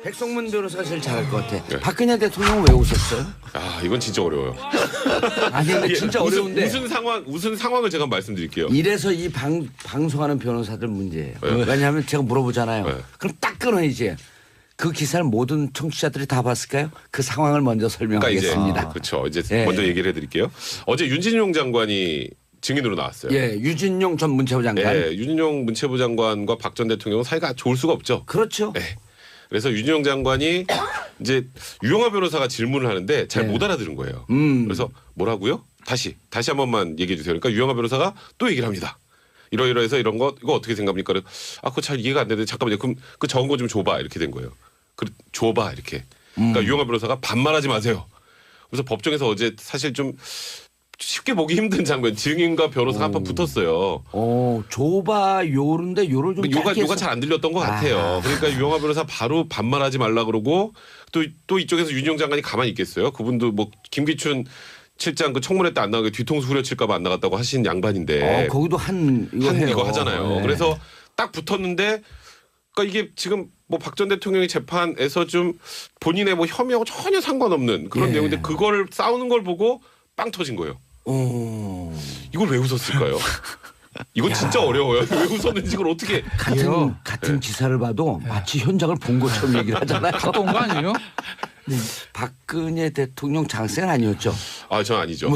백성문 변호사가 제일 잘할 것 같아. 네. 박근혜 대통령은 왜 웃었어요? 아 이건 진짜 어려워요. 아니 근데 진짜 어려운데. 무슨 상황을 제가 말씀드릴게요. 이래서 이 방송하는 변호사들 문제예요. 네. 왜냐하면 제가 물어보잖아요. 네. 그럼 딱 끊어야지. 그 기사를 모든 청취자들이 다 봤을까요? 그 상황을 먼저 설명하겠습니다. 그렇죠. 이제 예. 먼저 얘기를 해드릴게요. 어제 윤진용 장관이 증인으로 나왔어요. 예, 유진용 전 문체부 장관. 예, 윤진용 문체부 장관과 박 전 대통령은 사이가 좋을 수가 없죠. 그렇죠. 네. 그래서 윤진용 장관이 이제 유영하 변호사가 질문을 하는데 잘 못 알아들은 거예요. 그래서 뭐라고요? 다시 한 번만 얘기해 주세요. 그러니까 유영하 변호사가 또 얘기를 합니다. 이러이러해서 이런 거 이거 어떻게 생각합니까? 아, 그거 잘 이해가 안 되는데 잠깐만요. 그럼 그 적은 거 좀 줘봐 이렇게 된 거예요. 줘봐 이렇게. 그러니까 유영하 변호사가 반말하지 마세요. 그래서 법정에서 어제 사실 좀 쉽게 보기 힘든 장면 증인과 변호사가 한판 붙었어요. 조바 요런데 요를 좀 요가 잘 안 들렸던 것 같아요. 그러니까 유영하 변호사 바로 반말하지 말라 그러고 또 이쪽에서 윤영 장관이 가만히 있겠어요. 그분도 뭐 김기춘 실장 그 청문회 때 안 나가게 뒤통수 후려칠까봐 안 나갔다고 하신 양반인데. 거기도 이거 하잖아요. 네. 그래서 딱 붙었는데, 그러니까 이게 지금 뭐 박 전 대통령의 재판에서 좀 본인의 뭐 혐의하고 전혀 상관없는 그런 예. 내용인데 그걸 싸우는 걸 보고 빵 터진 거예요. 이걸 왜 웃었을까요? 이건 진짜 어려워요. 왜 웃었는지 이걸 어떻게. 같은 기사를 봐도 마치 현장을 본 것처럼 얘기를 하잖아요. 갔다 온 거 아니에요? 박근혜 대통령 장세는 아니었죠. 아, 전 아니죠.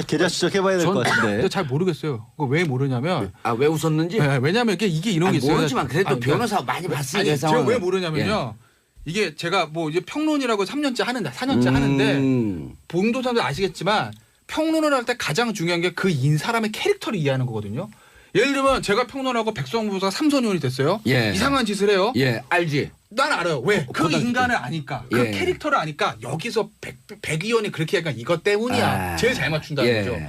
계좌 추적해봐야 될 것 같은데. 근데 잘 모르겠어요. 그거 왜 모르냐면 왜 웃었는지? 네, 왜냐면 이게 이런 게 있어요. 모르지만 그래도 아니, 변호사 많이 봤으니까 아니, 제가 상황을. 왜 모르냐면요. 이게 제가 뭐 이제 평론이라고 3년째 하는데 4년째 하는데 본도사도 아시겠지만 평론을 할 때 가장 중요한 게 그 사람의 캐릭터를 이해하는 거거든요. 예를 들면 제가 평론하고 백성문 변호사가 삼선의원이 됐어요. 예. 이상한 짓을 해요. 예, 알지. 난 알아요. 왜? 그 고등학교 인간을 아니까. 그 예. 캐릭터를 아니까 여기서 백 의원이 그렇게 하니까 이것 때문이야. 제일 잘 맞춘다는 예. 거죠.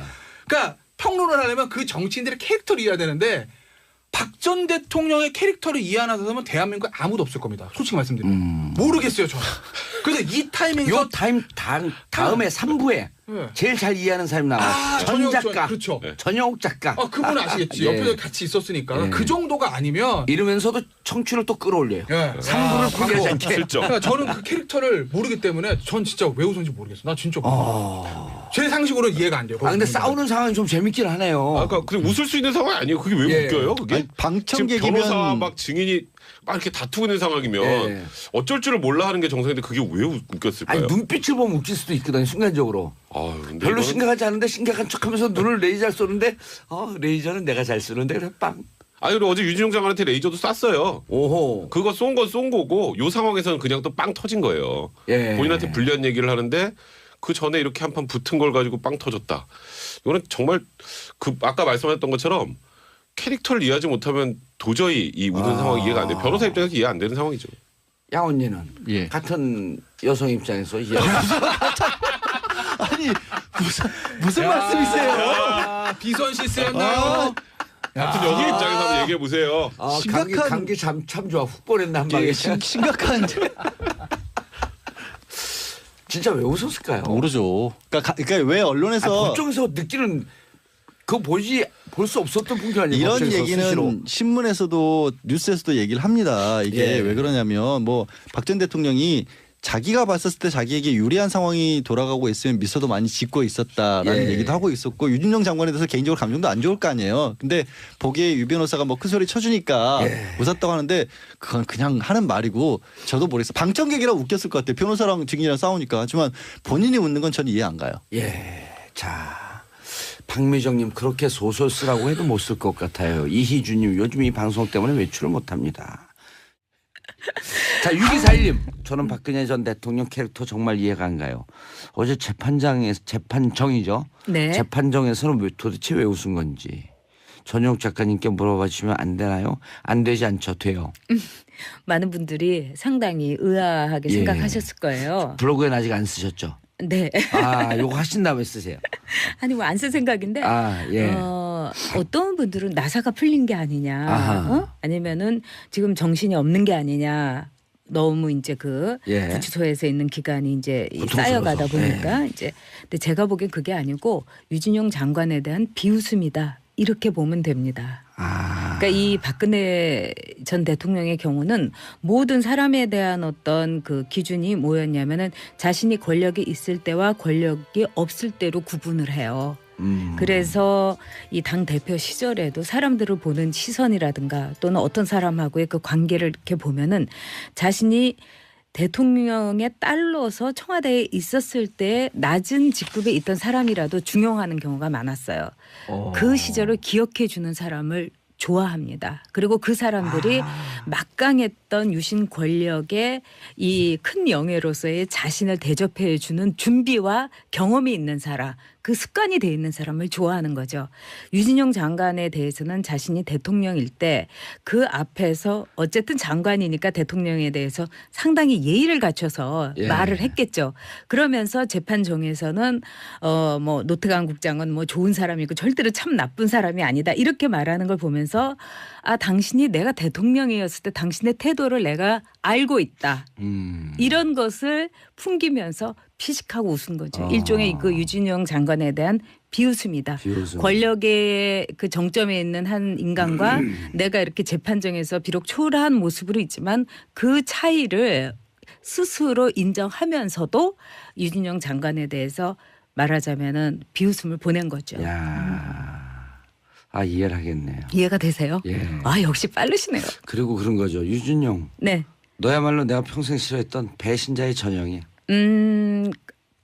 그러니까 평론을 하려면 그 정치인들의 캐릭터를 이해해야 되는데 박 전 대통령의 캐릭터를 이해하는 사람은 대한민국에 아무도 없을 겁니다. 솔직히 말씀드리면. 모르겠어요, 저는. 그래서 이 타이밍에서 요 다음에 3부에 네. 제일 잘 이해하는 사람이 나와요. 전 전영욱 작가. 그렇죠. 전영욱 작가. 그분은 아시겠지. 예. 옆에서 같이 있었으니까. 예. 그 정도가 아니면 이러면서도 청취를 또 끌어올려요. 예. 3부를 포기하지 않게. 슬쩍. 그러니까 저는 그 캐릭터를 모르기 때문에 전 진짜 왜 웃었는지 모르겠어. 나 진짜 모르겠어. 제 상식으로는 이해가 안 돼요. 근데 싸우는 상황이 좀 재밌긴 하네요. 아까 그냥 웃을 수 있는 상황이 아니에요. 그게 왜 예. 웃겨요? 그게 아니, 지금 변호사 방청객이면 막 증인이 막 이렇게 다투고 있는 상황이면 예. 어쩔 줄을 몰라 하는 게 정상인데 그게 왜 웃겼을까요? 아니 눈빛을 보면 웃길 수도 있거든요. 순간적으로. 아유, 근데 별로 이거는- 심각하지 않은데 심각한 척하면서 눈을 레이저 잘 쏘는데 레이저는 내가 잘 쏘는데 그래 빵. 아니 그리고 어제 유진용 장관한테 레이저도 쐈어요. 오호. 그거 쏜 건 쏜 거고 요 상황에서는 그냥 또 빵 터진 거예요. 예. 본인한테 불리한 얘기를 하는데 그 전에 이렇게 한 판 붙은 걸 가지고 빵 터졌다. 이거는 정말 그 아까 말씀하셨던 것처럼 캐릭터를 이해하지 못하면 도저히 이 우는 상황이 이해가 안 돼. 변호사 입장에서 이해 안 되는 상황이죠. 양 언니는 예. 같은 여성 입장에서 이해. 아니 무슨 말씀이세요? 비선 실세였나요? 아무튼 여성 입장에서 한번 얘기해 보세요. 감기 참 좋아. 훅 보냈나 한 방에. 예, 심각한 진짜 왜 웃었을까요? 모르죠. 그러니까 왜 언론에서 법정에서 느끼는 그거 볼 수 없었던 풍경 아니에요? 이런 법정에서 얘기는 스스로. 신문에서도 뉴스에서도 얘기를 합니다. 이게 예. 왜 그러냐면 뭐 박 전 대통령이 자기가 봤었을 때 자기에게 유리한 상황이 돌아가고 있으면 미소도 많이 짓고 있었다라는 예. 얘기도 하고 있었고 유진용 장관에 대해서 개인적으로 감정도 안 좋을 거 아니에요. 근데 보기에 유 변호사가 뭐 큰 소리 쳐주니까 예. 웃었다고 하는데 그건 그냥 하는 말이고 저도 모르겠어요. 방청객이라 웃겼을 것 같아요. 변호사랑 증인이랑 싸우니까. 하지만 본인이 웃는 건 저는 이해 안 가요. 예. 자, 박미정님 그렇게 소설 쓰라고 해도 못 쓸 것 같아요. 이희준님 요즘 이 방송 때문에 외출을 못합니다. 자, 6241님 저는 박근혜 전 대통령 캐릭터 정말 이해가 안 가요. 어제 재판정이죠. 네. 재판정에서는 도대체 왜 웃은 건지. 전용 작가님께 물어봐 주시면 안 되나요? 안 되지 않죠. 돼요. 많은 분들이 상당히 의아하게 예. 생각하셨을 거예요. 블로그에는 아직 안 쓰셨죠? 네. 요거 하신 다음에 쓰세요. 아니 뭐 안 쓸 생각인데 예. 어떤 분들은 나사가 풀린 게 아니냐, 아하. 아니면은 지금 정신이 없는 게 아니냐. 너무 이제 예. 구치소에서 있는 기간이 이제 고통스러워서. 쌓여가다 보니까 이제 근데 제가 보기엔 그게 아니고 유진용 장관에 대한 비웃음이다. 이렇게 보면 됩니다. 아. 그러니까 이 박근혜 전 대통령의 경우는 모든 사람에 대한 어떤 그 기준이 뭐였냐면은 자신이 권력이 있을 때와 권력이 없을 때로 구분을 해요. 그래서 이 당 대표 시절에도 사람들을 보는 시선이라든가 또는 어떤 사람하고의 그 관계를 이렇게 보면은 자신이 대통령의 딸로서 청와대에 있었을 때 낮은 직급에 있던 사람이라도 중용하는 경우가 많았어요. 그 시절을 기억해 주는 사람을 좋아합니다. 그리고 그 사람들이 막강했던 유신 권력의 이 큰 영예로서의 자신을 대접해 주는 준비와 경험이 있는 사람, 그 습관이 돼 있는 사람을 좋아하는 거죠. 유진용 장관에 대해서는 자신이 대통령일 때 그 앞에서 어쨌든 장관이니까 대통령에 대해서 상당히 예의를 갖춰서 예. 말을 했겠죠. 그러면서 재판정에서는 뭐 노태강 국장은 뭐 좋은 사람이고 절대로 참 나쁜 사람이 아니다 이렇게 말하는 걸 보면서 아 당신이 내가 대통령이었을 때 당신의 태도를 내가 알고 있다. 이런 것을 풍기면서 피식하고 웃은 거죠. 일종의 그 유진용 장관에 대한 비웃음이다. 비웃음. 권력의 그 정점에 있는 한 인간과 내가 이렇게 재판정에서 비록 초라한 모습으로 있지만 그 차이를 스스로 인정하면서도 유진용 장관에 대해서 말하자면은 비웃음을 보낸 거죠. 야. 아 이해를 하겠네요. 이해가 되세요? 예. 아 역시 빠르시네요. 그리고 그런 거죠. 유준용. 네. 너야말로 내가 평생 싫어했던 배신자의 전형이야.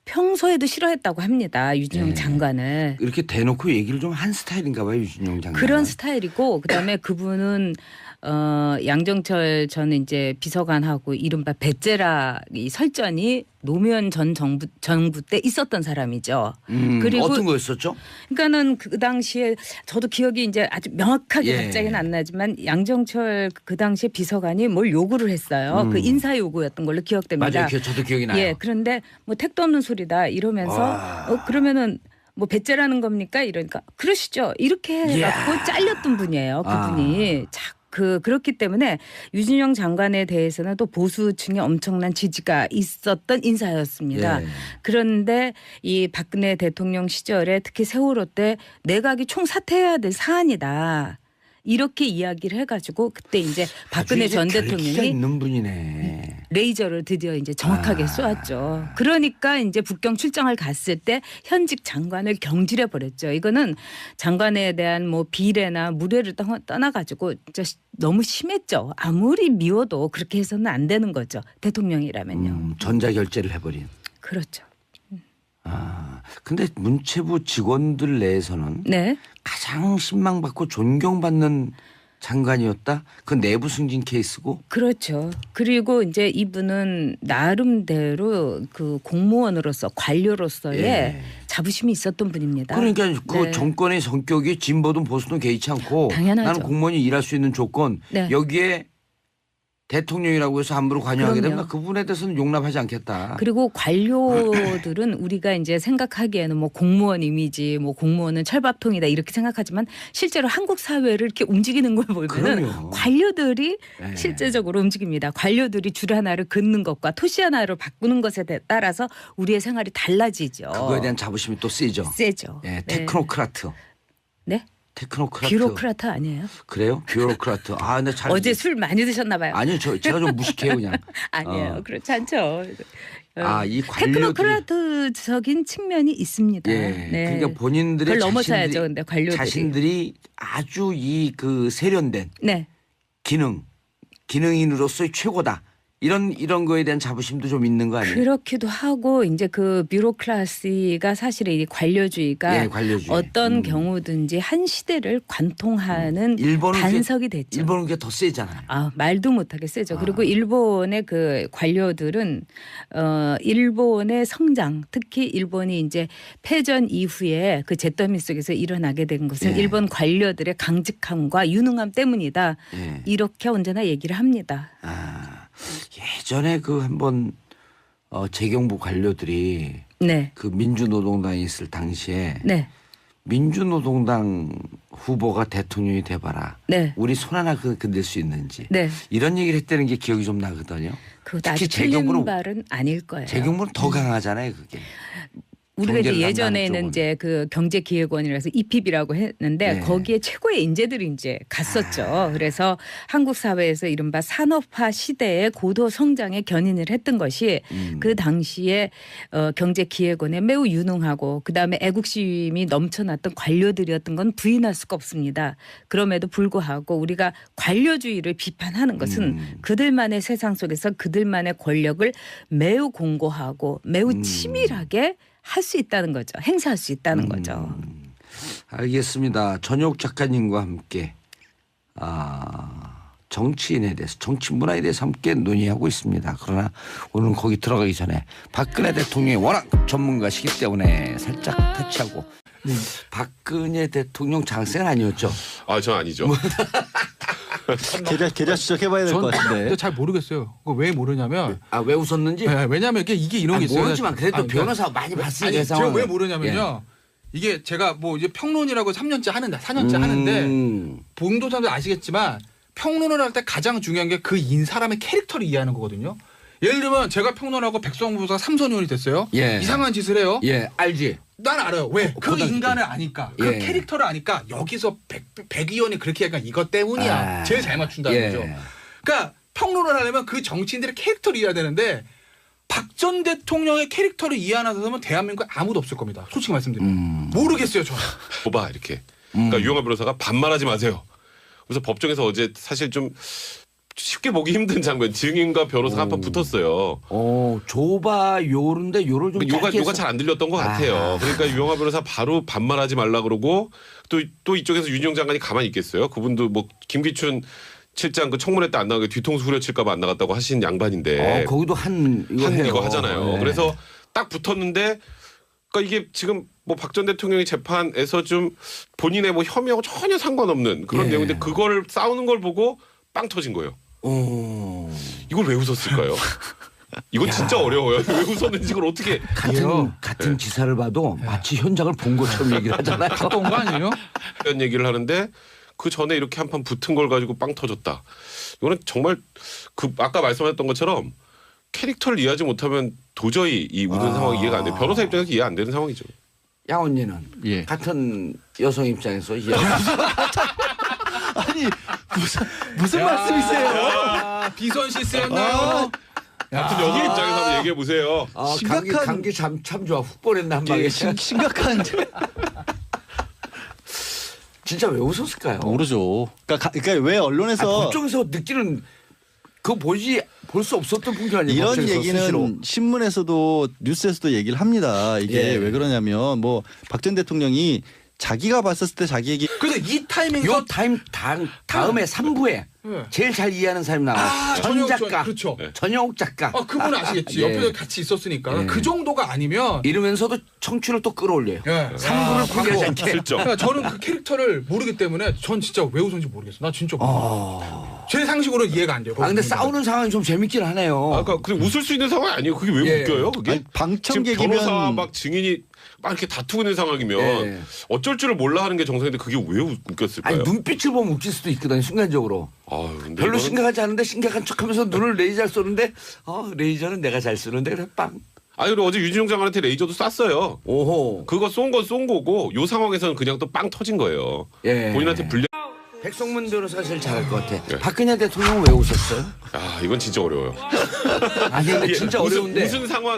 평소에도 싫어했다고 합니다. 유진용 예. 장관을. 이렇게 대놓고 얘기를 좀 한 스타일인가 봐요. 유준용 장관. 그런 스타일이고 그다음에 그분은 양정철 전 이제 비서관하고 이른바 배째라 이 설전이 노무현 전 정부 때 있었던 사람이죠. 그리고 어떤 거였었죠? 그러니까는 그 당시에 저도 기억이 이제 아주 명확하게 예. 갑자기는 안 나지만 양정철 그 당시에 비서관이 뭘 요구를 했어요. 그 인사 요구였던 걸로 기억됩니다. 맞아요. 저도 기억이 나요. 예, 그런데 뭐 택도 없는 소리다 이러면서 그러면은 뭐 배째라는 겁니까? 이러니까 그러시죠. 이렇게 해갖고 잘렸던 분이에요. 그분이. 그렇기 때문에 유진용 장관에 대해서는 또 보수층의 엄청난 지지가 있었던 인사였습니다. 예. 그런데 이 박근혜 대통령 시절에 특히 세월호 때 내각이 총사퇴해야 될 사안이다. 이렇게 이야기를 해가지고 그때 이제 박근혜 전 결기가 대통령이 있는 분이네. 레이저를 드디어 이제 정확하게 쏘았죠. 그러니까 이제 북경 출장을 갔을 때 현직 장관을 경질해 버렸죠. 이거는 장관에 대한 뭐 비례나 무례를 떠나가지고 진짜 너무 심했죠. 아무리 미워도 그렇게 해서는 안 되는 거죠. 대통령이라면요. 전자결제를 해버린. 그렇죠. 아, 근데 문체부 직원들 내에서는 네. 가장 신망받고 존경받는 장관이었다. 그 내부 승진 케이스고. 그렇죠. 그리고 이제 이분은 나름대로 그 공무원으로서 관료로서의 예. 자부심이 있었던 분입니다. 그러니까 그 네. 정권의 성격이 진보든 보수든 개의치 않고 당연하죠. 나는 공무원이 일할 수 있는 조건 네. 여기에 대통령이라고 해서 함부로 관여하게 되면 그럼요. 그 부분에 대해서는 용납하지 않겠다. 그리고 관료들은 우리가 이제 생각하기에는 뭐 공무원 이미지, 뭐 공무원은 철밥통이다 이렇게 생각하지만 실제로 한국 사회를 이렇게 움직이는 걸 보면은 그럼요. 관료들이 네. 실제적으로 움직입니다. 관료들이 줄 하나를 긋는 것과 토시 하나를 바꾸는 것에 따라서 우리의 생활이 달라지죠. 그거에 대한 자부심이 또 세죠. 세죠. 예, 네. 테크노크라트. 네? 테크노크라트. 뷰로크라트 아니에요? 그래요? 뷰로크라트. 아, 근데 잘 어제 술 많이 드셨나 봐요. 아니요, 제가 좀 무식해요 그냥. 아니에요. 그렇지 않죠. 아, 이 관료들이- 테크노크라트적인 측면이 있습니다. 예, 네. 그러니까 본인들의 그걸 넘어서야죠. 근데 관료들이. 자신들이 아주 이 그 세련된 네. 기능인으로서의 최고다. 이런 거에 대한 자부심도 좀 있는 거 아니에요? 그렇기도 하고 이제 그 뷰로크라시가 사실은 이 관료주의가 예, 관료주의. 어떤 경우든지 한 시대를 관통하는 일본은 반석이 됐죠. 일본은 그게 더 세잖아요. 아, 말도 못하게 세죠. 그리고 일본의 그 관료들은 일본의 성장, 특히 일본이 이제 패전 이후에 그 잿더미 속에서 일어나게 된 것은 예. 일본 관료들의 강직함과 유능함 때문이다. 예. 이렇게 언제나 얘기를 합니다. 아, 예전에 그 한번 재경부 관료들이 네. 그 민주노동당에 있을 당시에 네. 민주노동당 후보가 대통령이 돼봐라. 네. 우리 손 하나 건들 수 있는지. 네. 이런 얘기를 했다는 게 기억이 좀 나거든요. 그것도 특히 아주 틀린 재경부는 말은 아닐 거예요. 재경부는 더 강하잖아요, 그게. 우리가 이제 경제를 예전에는 담당하는 이제 그 경제기획원이라서 EPB라고 했는데 네. 거기에 최고의 인재들이 이제 갔었죠. 그래서 한국 사회에서 이른바 산업화 시대의 고도 성장에 견인을 했던 것이 그 당시에 경제기획원에 매우 유능하고 그다음에 애국심이 넘쳐났던 관료들이었던 건 부인할 수가 없습니다. 그럼에도 불구하고 우리가 관료주의를 비판하는 것은 그들만의 세상 속에서 그들만의 권력을 매우 공고하고 매우 치밀하게 할 수 있다는 거죠. 행사할 수 있다는 거죠. 알겠습니다. 전효옥 작가님과 함께 정치인에 대해서 정치 문화에 대해서 함께 논의하고 있습니다. 그러나 오늘은 거기 들어가기 전에 박근혜 대통령이 워낙 전문가시기 때문에 살짝 터치하고 박근혜 대통령 장생은 아니었죠. 아, 전 아니죠. 계좌 추적해봐야 될 것 같은데. 근데 잘 모르겠어요. 그거 왜 모르냐면 왜 웃었는지? 네, 왜냐하면 이게 이런 게 있어요. 모르지만 그래도 그러니까 변호사 많이 봤으니까 아니, 제가 상황을. 왜 모르냐면요. 이게 제가 뭐 이제 평론이라고 3년째 하는데 4년째 하는데 본도사도 아시겠지만 평론을 할 때 가장 중요한 게 그 사람의 캐릭터를 이해하는 거거든요. 예를 들면 제가 평론하고 백성무 부사가 삼선의원이 됐어요. 예. 이상한 짓을 해요. 예, 알지. 난 알아요. 왜? 그 고등학교 인간을 아니까. 그 예. 캐릭터를 아니까 여기서 백 의원이 그렇게 하니까 이것 때문이야. 제일 잘 맞춘다는 예. 거죠. 그러니까 평론을 하려면 그 정치인들의 캐릭터를 이해해야 되는데 박 전 대통령의 캐릭터를 이해하는 사람은 대한민국에 아무도 없을 겁니다. 솔직히 말씀드리면. 모르겠어요. 저는. 봐 이렇게. 그러니까 유영하 변호사가 반말하지 마세요. 그래서 법정에서 어제 사실 좀 쉽게 보기 힘든 장면 증인과 변호사가 한 판 붙었어요. 조바 요런데 요를 좀 요가 잘 안 들렸던 것 같아요. 그러니까 유영하 변호사 바로 반말하지 말라 그러고 또 이쪽에서 윤희용 장관이 가만히 있겠어요. 그분도 뭐 김기춘 실장 그 청문회 때 안 나가게 뒤통수 후려칠까봐 안 나갔다고 하신 양반인데. 거기도 이거 하잖아요. 네. 그래서 딱 붙었는데 그러니까 이게 지금 뭐 박 전 대통령의 재판에서 좀 본인의 뭐 혐의하고 전혀 상관없는 그런 예. 내용인데 그걸 싸우는 걸 보고 빵 터진 거예요. 이걸 왜 웃었을까요? 이건 진짜 어려워요. 왜 웃었는지 이걸 어떻게 같은 기사를 봐도 마치 현장을 본 것처럼 얘기를 하잖아요. 갔다 온 거 아니에요? 이런 얘기를 하는데 그 전에 이렇게 한 판 붙은 걸 가지고 빵 터졌다. 이거는 정말 그 아까 말씀하셨던 것처럼 캐릭터를 이해하지 못하면 도저히 이 웃는 상황이 이해가 안 돼요. 변호사 입장에서 이해 안 되는 상황이죠. 양 언니는 예. 같은 여성 입장에서 이해. 아니 무슨 말씀이세요? 비선 실세였나요? 같은 여성 입장에서 한번 얘기해 보세요. 감기 참 좋아. 훅 보냈나 한 방에. 예, 심각한 진짜 왜 웃었을까요? 모르죠. 그러니까 왜 언론에서 법정에서 느끼는 그거 볼 수 없었던 풍경 아니에요? 이런 법정에서 얘기는 스스로. 신문에서도 뉴스에서도 얘기를 합니다. 이게 예. 왜 그러냐면 뭐 박 전 대통령이 자기가 봤었을 때 자기에게 그래서 이 타이밍에서 요 다음에 3부에 네. 제일 잘 이해하는 사람이 나와요. 전 전효옥 작가. 그렇죠. 전효옥 작가. 그분은 아시겠지. 예. 옆에서 같이 있었으니까. 예. 그 정도가 아니면 이러면서도 청취를 또 끌어올려요. 예. 3부를 포기하지 않게. 슬쩍. 그러니까 저는 그 캐릭터를 모르기 때문에 전 진짜 왜 웃었는지 모르겠어. 나 진짜 모르겠어. 제 상식으로는 이해가 안 돼요. 근데 싸우는 상황이 좀 재밌긴 하네요. 아까 그냥 웃을 수 있는 상황이 아니에요. 그게 왜 예. 웃겨요? 그게 아니, 지금 변호사 방청객이면 막 증인이 막 이렇게 다투고 있는 상황이면 예. 어쩔 줄을 몰라 하는 게 정상인데 그게 왜 웃겼을까요? 아니 눈빛을 보면 웃길 수도 있거든요. 순간적으로. 아유, 근데 별로 이거는 심각하지 않은데 심각한 척하면서 눈을 레이저 잘 쏘는데 레이저는 내가 잘 쓰는데 그래 빵. 아니 그리고 어제 유진용 장관한테 레이저도 쐈어요. 오호. 그거 쏜 건 쏜 거고 요 상황에서는 그냥 또 빵 터진 거예요. 예. 본인한테 불려. 백성문 변호사가 제일 잘할 것 같아. 예. 박근혜 대통령은 왜 웃었어요? 아 이건 진짜 어려워요. 아니 근데 진짜 어려운데.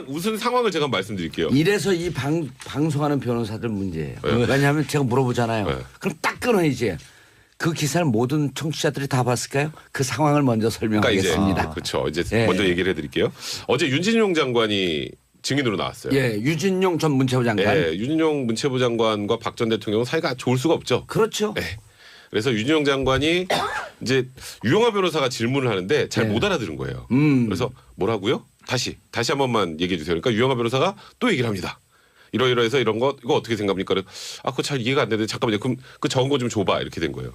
웃은 상황을 제가 말씀드릴게요. 이래서 이 방송하는 변호사들 문제예요. 네. 왜냐하면 제가 물어보잖아요. 네. 그럼 딱 끊어야지. 그 기사를 모든 청취자들이 다 봤을까요? 그 상황을 먼저 그러니까 이제 설명하겠습니다. 그렇죠. 이제 예. 먼저 얘기를 해드릴게요. 어제 윤진용 장관이 증인으로 나왔어요. 예, 유진용 전 문체부 장관. 예, 윤진용 문체부 장관과 박 전 대통령은 사이가 좋을 수가 없죠. 그렇죠. 네. 그래서 윤진용 장관이 이제 유영하 변호사가 질문을 하는데 잘 못 알아들은 거예요. 그래서 뭐라고요? 다시 한 번만 얘기해 주세요. 그러니까 유영하 변호사가 또 얘기를 합니다. 이러이러해서 이런 거 이거 어떻게 생각합니까? 그거 잘 이해가 안 되는데 잠깐만요. 그럼 그 적은 거 좀 줘봐 이렇게 된 거예요.